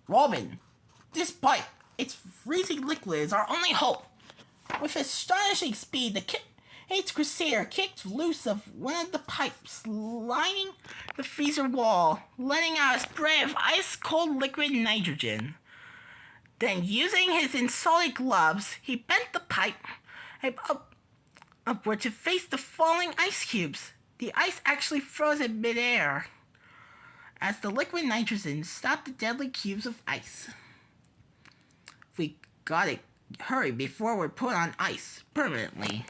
Robin, this pipe, its freezing liquid is our only hope. With astonishing speed, the Eighth Crusader kicked loose of one of the pipes lining the freezer wall, letting out a spray of ice-cold liquid nitrogen. Then, using his insulated gloves, he bent the pipe upward to face the falling ice cubes. The ice actually froze in midair as the liquid nitrogen stopped the deadly cubes of ice. We gotta hurry before we're put on ice permanently.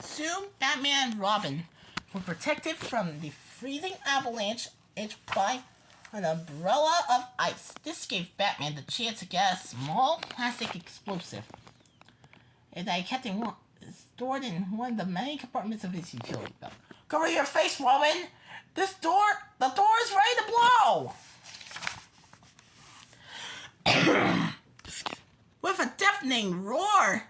Soon, Batman and Robin were protected from the freezing avalanche edged by an umbrella of ice. This gave Batman the chance to get a small plastic explosive that he kept stored in one of the many compartments of his utility belt. Cover your face, Robin! The door is ready to blow! With a deafening roar,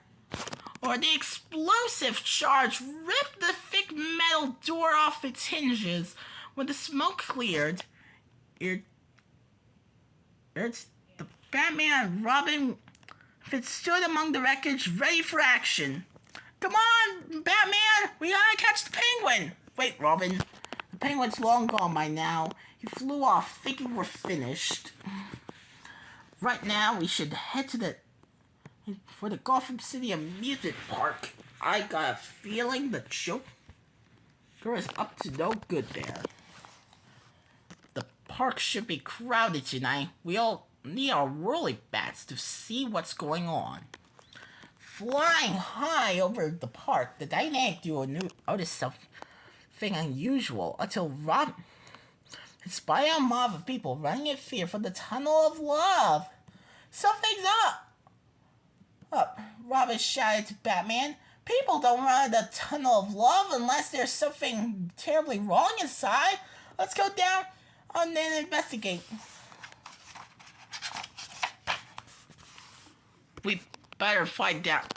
the explosive charge ripped the thick metal door off its hinges. When the smoke cleared, the Batman and Robin stood among the wreckage, ready for action. Come on, Batman! We gotta catch the penguin! Wait, Robin. The penguin's long gone by now. He flew off thinking we're finished. Right now, we should head for the Gotham City amusement park. I got a feeling the Joker is up to no good there. The park should be crowded tonight. We all need our whirly bats to see what's going on. Flying high over the park, the dynamic duo noticed something unusual until Robin spied a mob of people running in fear from the Tunnel of Love. Something's up! Robin shouted to Batman. People don't run the Tunnel of Love unless there's something terribly wrong inside. Let's go down and then investigate. We better find out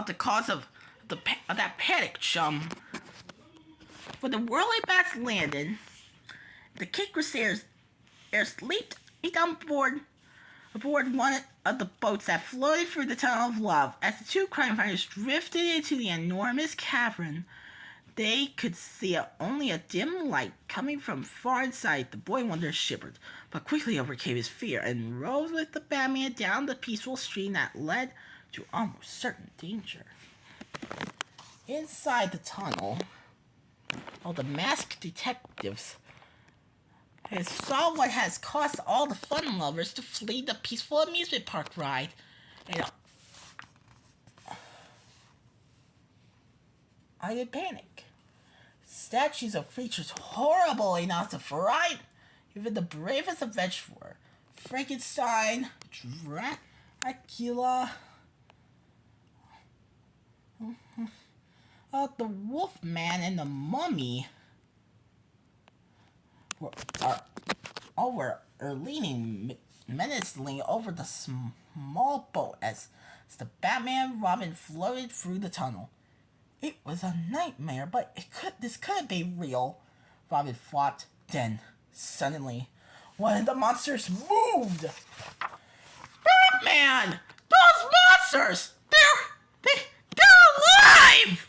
the cause of that panic, chum. When the whirly bats landed, the Kid Crusaders leaped on board one of the boats that floated through the Tunnel of Love. As the two crime fighters drifted into the enormous cavern, they could see only a dim light coming from far inside. The boy wonder shivered, but quickly overcame his fear and rode with the Batman down the peaceful stream that led to almost certain danger. Inside the tunnel, all the masked detectives saw what has caused all the fun lovers to flee the peaceful amusement park ride. And I did panic. Statues of creatures horrible enough to frighten even the bravest adventurer. Frankenstein, Dracula, the Wolfman, and the Mummy were leaning menacingly over the small boat as the Batman and Robin floated through the tunnel. It was a nightmare, but this couldn't be real, Robin thought. Then, suddenly, one of the monsters moved. Batman! Those monsters! They're alive!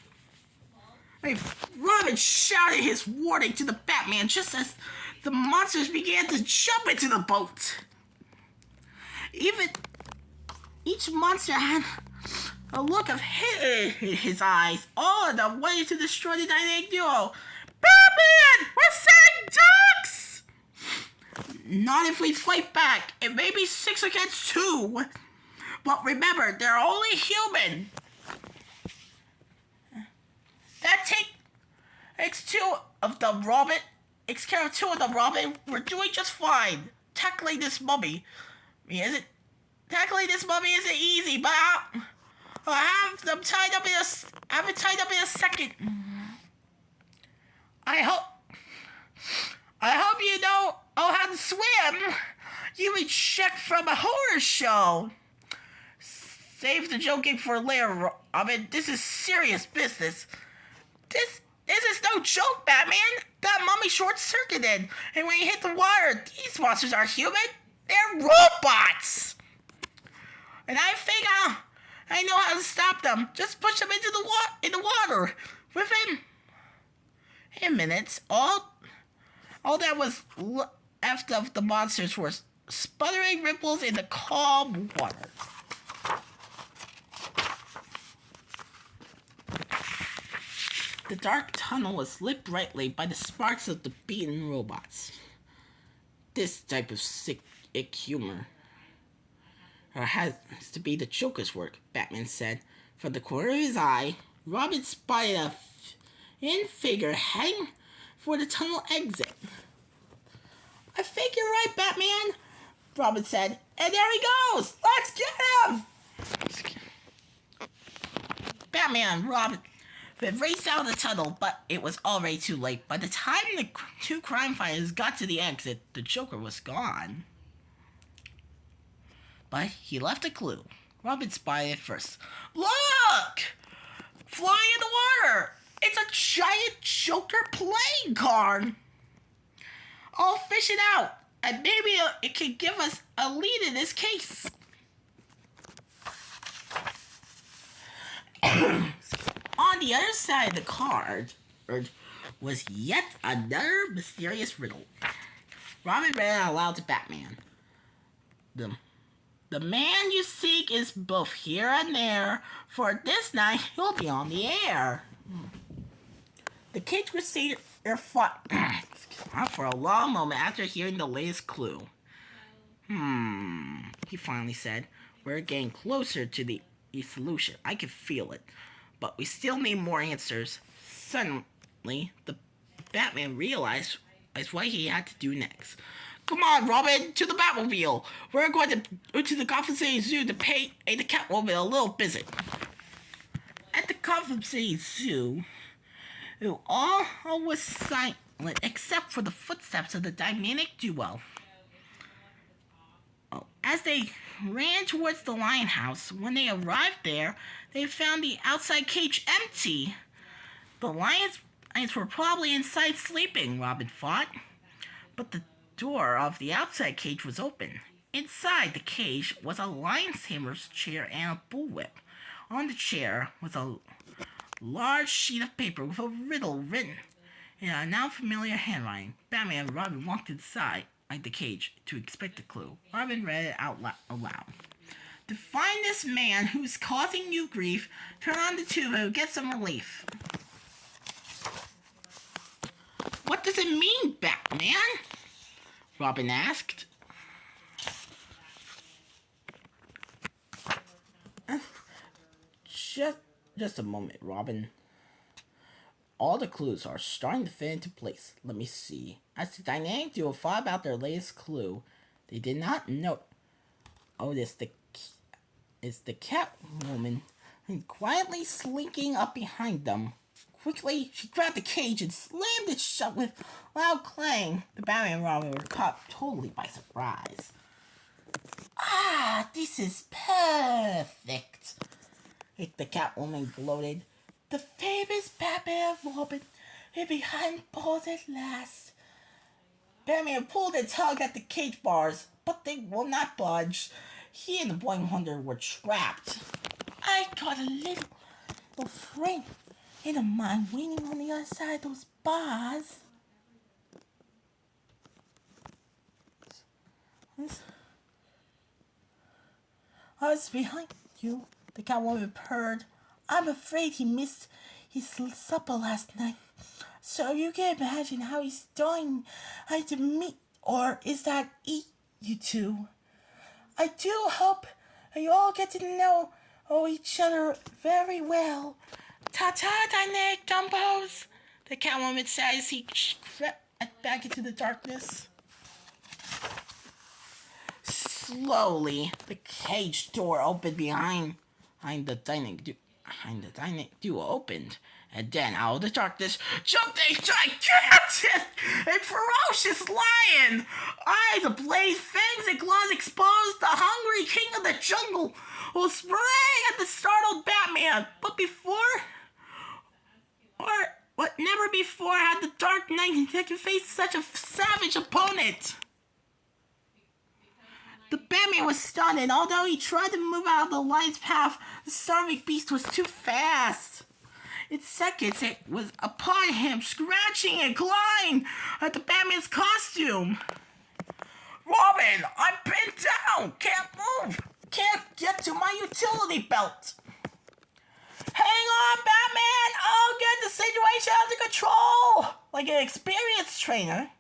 Robin shouted his warning to the Batman just as the monsters began to jump into the boat. Each monster had a look of hate in his eyes, all of them wanting to destroy the dynamic duo. Batman! We're sending ducks! Not if we fight back. It may be 6 against 2. But remember, they're only human. That takes two of them, Robin. Takes care of 2 of them, Robin. We're doing just fine. Tackling this mummy isn't easy, but I'll have them tied up in a second. I hope you know how to swim. You each check from a horror show. Save the joking for later, Robin. This is serious business. This is no joke, Batman. That mummy short-circuited, and when he hit the water, these monsters aren't human. They're robots. And I know how to stop them. Just push them into the water. Within minutes, all that was left of the monsters were sputtering ripples in the calm water. The dark tunnel was lit brightly by the sparks of the beaten robots. This type of sick humor has to be the Joker's work, Batman said. From the corner of his eye, Robin spied a thin figure heading for the tunnel exit. I think you're right, Batman, Robin said. And there he goes! Let's get him! Batman and Robin raced out of the tunnel, but it was already too late. By the time the two crime fighters got to the exit, the Joker was gone. But he left a clue. Robin spied it first. Look! Flying in the water! It's a giant Joker playing card! I'll fish it out, and maybe it can give us a lead in this case. On the other side of the card was yet another mysterious riddle. Robin read it out loud to Batman. The man you seek is both here and there. For this night, he'll be on the air. The Cage Crusader fought for a long moment after hearing the latest clue. He finally said. We're getting closer to the solution. I can feel it. But we still need more answers. Suddenly, the Batman realized what he had to do next. Come on, Robin, to the Batmobile. We're going to the Gotham City Zoo to pay the Catwoman a little visit. At the Gotham City Zoo, all was silent except for the footsteps of the dynamic duo. As they ran towards the lion house, when they arrived there, they found the outside cage empty. The lions were probably inside sleeping, Robin thought. But the door of the outside cage was open. Inside the cage was a lion's tamer's chair and a bullwhip. On the chair was a large sheet of paper with a riddle written in a now familiar handwriting. Batman and Robin walked inside the cage to expect a clue. Robin read it out aloud. To find this man who's causing you grief, turn on the tube and get some relief. What does it mean, Batman? Robin asked. Just a moment, Robin. All the clues are starting to fit into place. Let me see. As the dynamic duo thought about their latest clue, they did not notice the Catwoman quietly slinking up behind them. Quickly, she grabbed the cage and slammed it shut with loud clang. The Batman and Robin were caught totally by surprise. Ah, this is perfect, the Catwoman gloated. The famous Batman and Robin are behind bars at last. Batman pulled and tugged at the cage bars, but they will not budge. He and the Boy Wonder were trapped. I got a little friend of mine waiting on the other side of those bars. I was behind you, the Catwoman purred. I'm afraid he missed his supper last night. So you can imagine how he's dying to meet, or is that eat you two. I do hope you all get to know each other very well. Ta-ta, dynamic dumbos, the Catwoman said as he crept back into the darkness. Slowly, the cage door opened behind the dynamic duo opened, and then out of the darkness jumped a gigantic and ferocious lion. Eyes ablaze, fangs and claws exposed, the hungry king of the jungle sprang at the startled Batman. But before Never before had the Dark Knight faced such a savage opponent. The Batman was stunned, and although he tried to move out of the lion's path, the starving beast was too fast. In seconds, it was upon him, scratching and clawing at the Batman's costume. Robin, I'm pinned down! Can't move! Can't get to my utility belt! Hang on, Batman! I'll get the situation under control! Like an experienced trainer.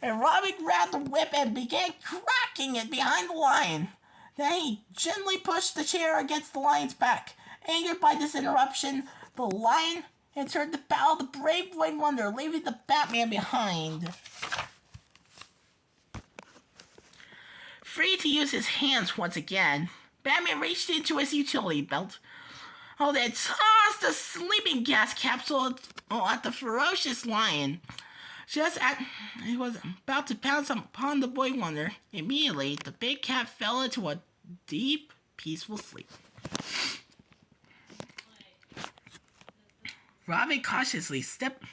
And Robin grabbed the whip and began cracking it behind the lion. Then he gently pushed the chair against the lion's back. Angered by this interruption, the lion entered the battle of the brave Boy Wonder, leaving the Batman behind. Free to use his hands once again, Batman reached into his utility belt. Then tossed a sleeping gas capsule at the ferocious lion. Just as he was about to pounce upon the Boy Wonder, immediately the big cat fell into a deep, peaceful sleep. Robin cautiously stepped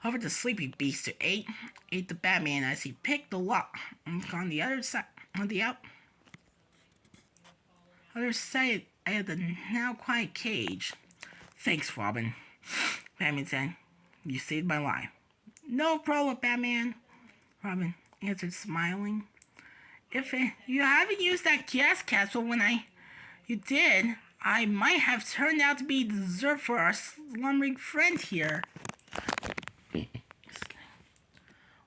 over the sleeping beast to aid the Batman as he picked the lock on the other side of the other side of the now quiet cage. Thanks, Robin, Batman said. You saved my life. No problem, Batman, Robin answered, smiling. If you haven't used that gas capsule when you did, I might have turned out to be the dessert for our slumbering friend here.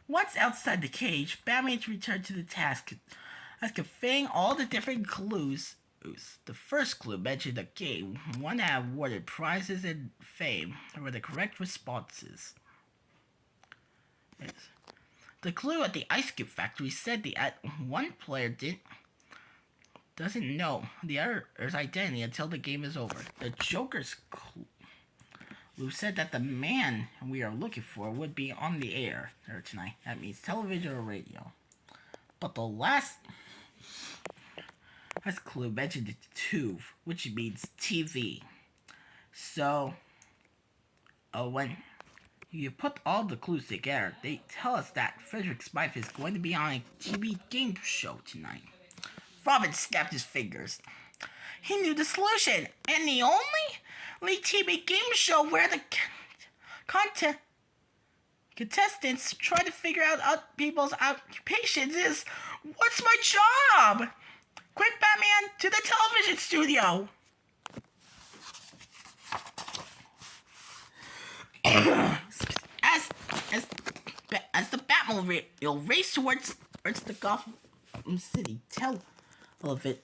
Once outside the cage, Batman returned to the task of conveying all the different clues. The first clue mentioned a game, one that awarded prizes and fame for the correct responses. The clue at the ice cube factory said one player doesn't know the other's identity until the game is over. The Joker's clue said that the man we are looking for would be on the air tonight. That means television or radio. But the last clue mentioned the tube, which means TV. So, when you put all the clues together, they tell us that Frederick Spike is going to be on a TV game show tonight. Robin snapped his fingers. He knew the solution, and the only TV game show where the contestants try to figure out people's occupations is What's My Job? Quick, Batman, to the television studio! As the Batmobile raced towards the Gotham City television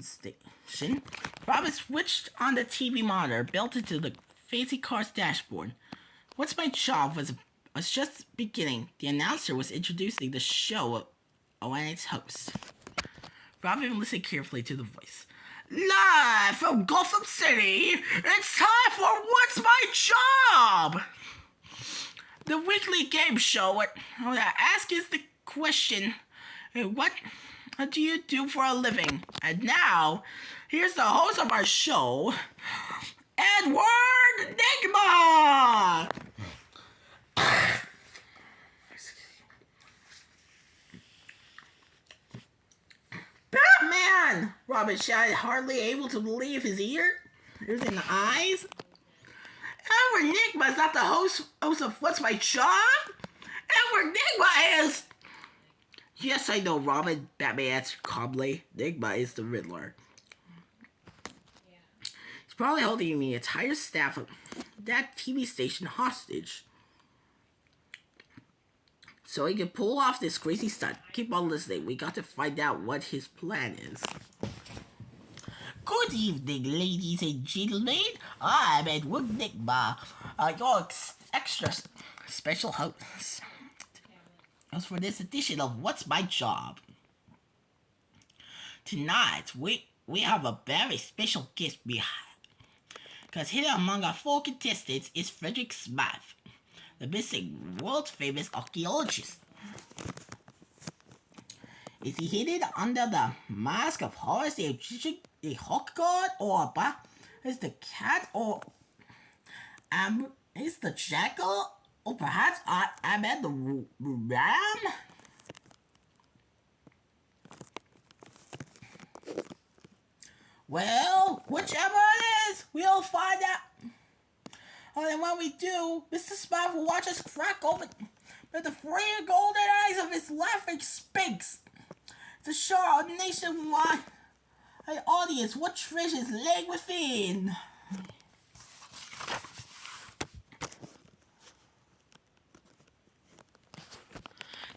station, Robin switched on the TV monitor built into the fancy car's dashboard. What's My Job was just beginning. The announcer was introducing the show and its host. Robin listened carefully to the voice. Live from Gotham City, it's time for What's My Job? The weekly game show that asks the question, what do you do for a living? And now, here's the host of our show, Edward Nigma! Batman! Robin shouted, hardly able to believe his ears and eyes. Edward Nigma is not the host of What's My Job? Edward Nigma is... Yes, I know, Robin, Batman answered calmly. Nigma is the Riddler. He's probably holding the entire staff of that TV station hostage, so he can pull off this crazy stunt. Keep on listening. We got to find out what his plan is. Good evening, ladies and gentlemen. I'm Edward Nigma, your extra special host. As for this edition of What's My Job? Tonight, we have a very special guest behind. Because hidden among our 4 contestants is Frederick Smith, the missing world-famous archaeologist. Is he hidden under the mask of Horus the Egyptian, the hawk god, or is the cat or Is the jackal? Or perhaps I'm at the ram? Well, whichever it is, we'll find out. And when we do, Mr. Spot will watch us crack open with the free golden eyes of his Laughing Spinx to show our nationwide audience what treasures lay within.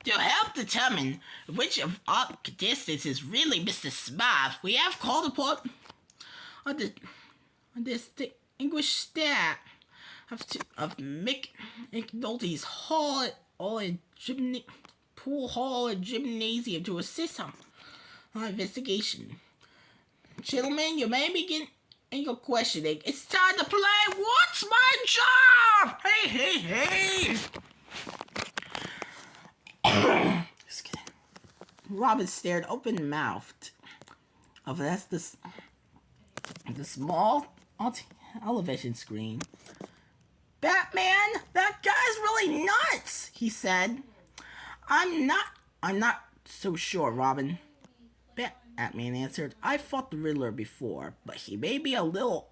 To help determine which of our contestants is really Mr. Smith, we have called upon a distinguished staff of Mick McNulty's pool hall and gymnasium to assist on our investigation. Gentlemen, you may begin your questioning. It's time to play What's My Job? Hey. Just kidding. Robin stared open-mouthed. That's the small television screen. Batman, that guy's really nuts, he said. I'm not so sure, Robin. Batman answered. I fought the Riddler before, but he may be a little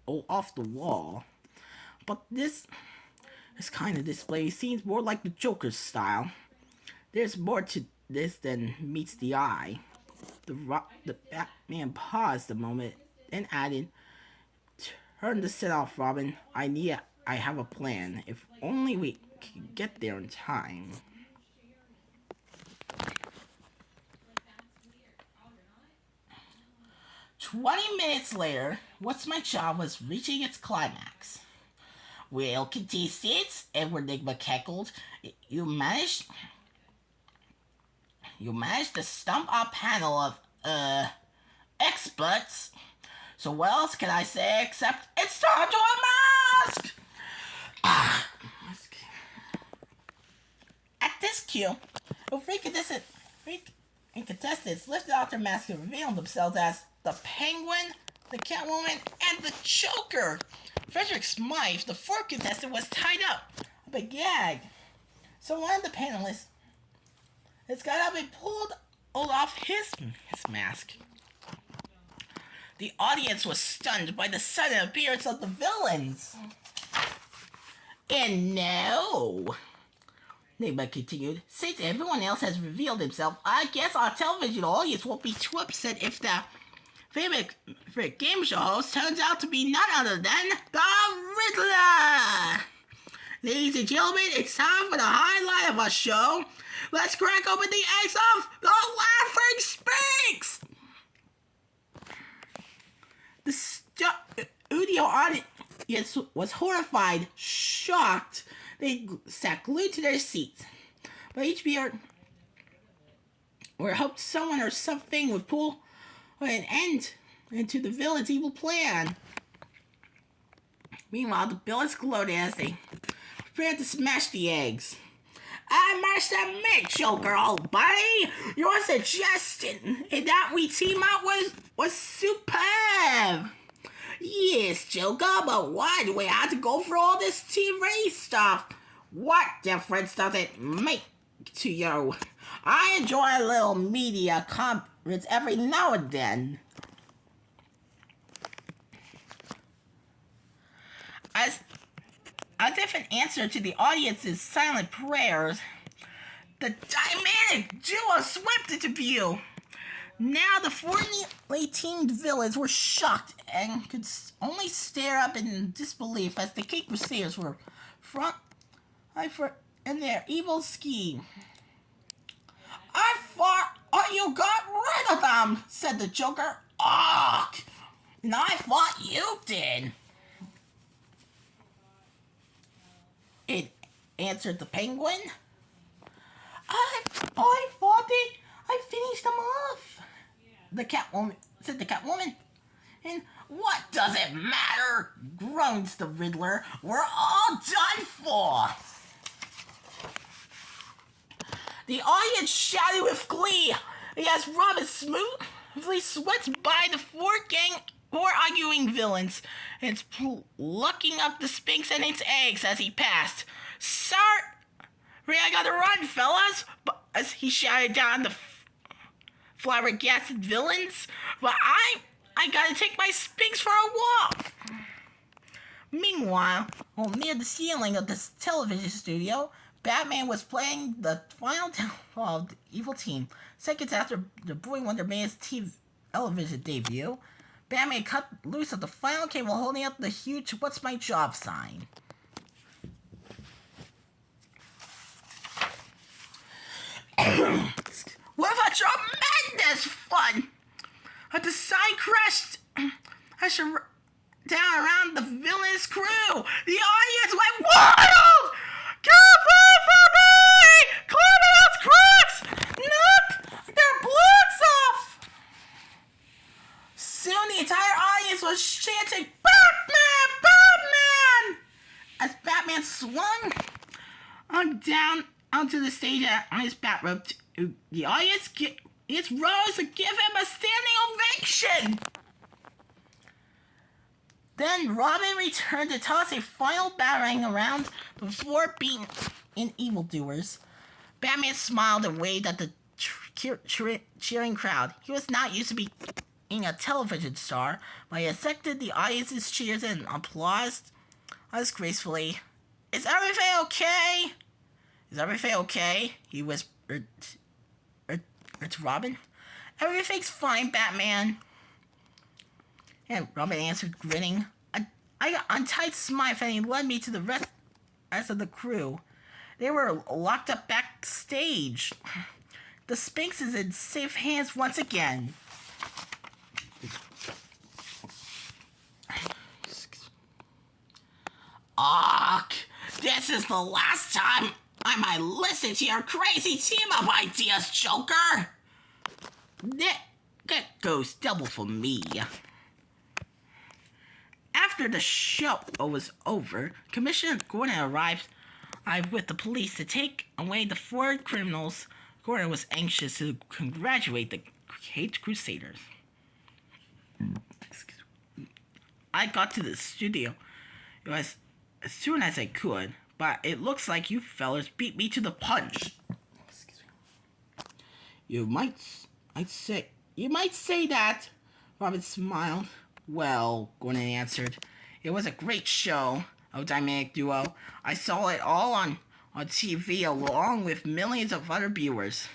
off the wall. But this kind of display seems more like the Joker's style. There's more to this than meets the eye. The Batman paused a moment, then added, "Turn the set off, Robin. I have a plan. If only we can get there in time." 20 minutes later, What's My Job was reaching its climax. Well, contestants, Edward Nigma cackled. You managed to stump our panel of, experts. So what else can I say except it's time to unmask? At this cue, the three contestants lifted off their masks and revealed themselves as the Penguin, the Catwoman, and the Joker. Frederick Smythe, the fourth contestant, was tied up, a big gag. So one of the panelists got up and pulled off his mask. The audience was stunned by the sudden appearance of the villains. And now, Nigma continued, since everyone else has revealed himself, I guess our television audience won't be too upset if the favorite game show host turns out to be none other than the Riddler. Ladies and gentlemen, it's time for the highlight of our show. Let's crack open the eggs of the Laughing Spinx. The studio audience was horrified, shocked. They sat glued to their seats. But each viewer hoped someone or something would pull an end into the villain's evil plan. Meanwhile, the villains gloated as they prepared to smash the eggs. I must admit, Joker, old buddy, your suggestion that we team up was superb. Yes, Joker, but why do we have to go for all this TV stuff? What difference does it make to you? I enjoy a little media conference every now and then. As if in answer to the audience's silent prayers, the dynamic duo swept into view. Now the formerly teamed villains were shocked and could only stare up in disbelief as the King Crusaders were front in their evil scheme. I thought you got rid of them, said the Joker. Ugh, and I thought you did. It answered the Penguin. I thought I finished them off. The Catwoman said the Catwoman. And what does it matter? Groans the Riddler. We're all done for. The audience shouted with glee as Robin smoothly swept by the four gang four arguing villains. It's plucking up the Sphinx and its eggs as he passed. Sorry, I gotta run, fellas! But as he shouted down the flabbergasted villains, but I gotta take my Sphinx for a walk. Meanwhile, near the ceiling of this television studio, Batman was playing the final downfall of the evil team. Seconds after the Boy Wonder Man's television debut, Batman cut loose of the final cable holding up the huge "What's My Job" sign. What a tremendous fun! As the sign crashed down around the villainous crew, the audience went wild! Come for me! Climb those cracks! Knock their blocks off! Soon the entire audience was chanting, Batman! Batman! As Batman swung down onto the stage on his bat rope, the audience rose to give him a standing ovation. Then Robin returned to toss a final batarang around before beating in evildoers. Batman smiled and waved at the cheering crowd. He was not used to being a television star, but he accepted the audience's cheers and applause gracefully. Is everything okay? Is everything okay? He whispered to Robin. Everything's fine, Batman. And Robin answered, grinning. I untied Smythe and he led me to the rest of the crew. They were locked up backstage. The Sphinx is in safe hands once again. This is the last time I might listen to your crazy team-up ideas, Joker. That goes double for me. After the show was over, Commissioner Gordon arrived with the police to take away the four criminals. Gordon was anxious to congratulate the Caped Crusaders. I got to the studio as soon as I could, but it looks like you fellas beat me to the punch. You might say that, Robin smiled. Well, Gordon answered, it was a great show, a dynamic duo. I saw it all on TV along with millions of other viewers.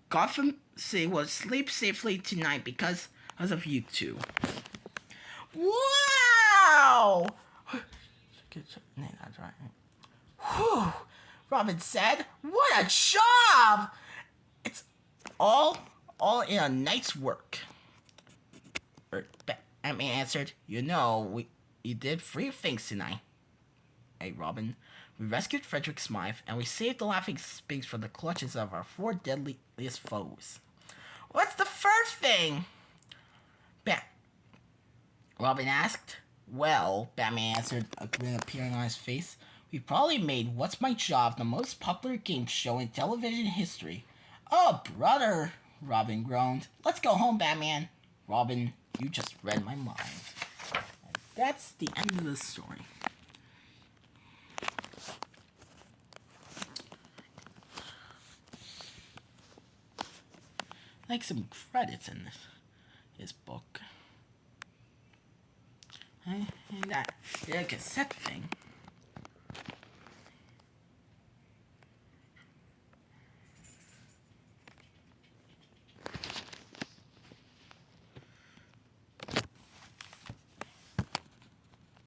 Gotham City will sleep safely tonight because of you two. Wow! Whew, Robin said. What a job! It's all in a night's work. Batman answered, you did 3 things tonight. Hey, Robin. We rescued Frederick Smythe, and we saved the Laughing Spinx from the clutches of our 4 deadliest foes. What's the first thing? Robin asked. Well, Batman answered, a grin appearing on his face. We probably made What's My Job the most popular game show in television history. Oh, brother, Robin groaned. Let's go home, Batman. Robin, you just read my mind. And that's the end of the story. Like some credits in this book. And that cassette thing.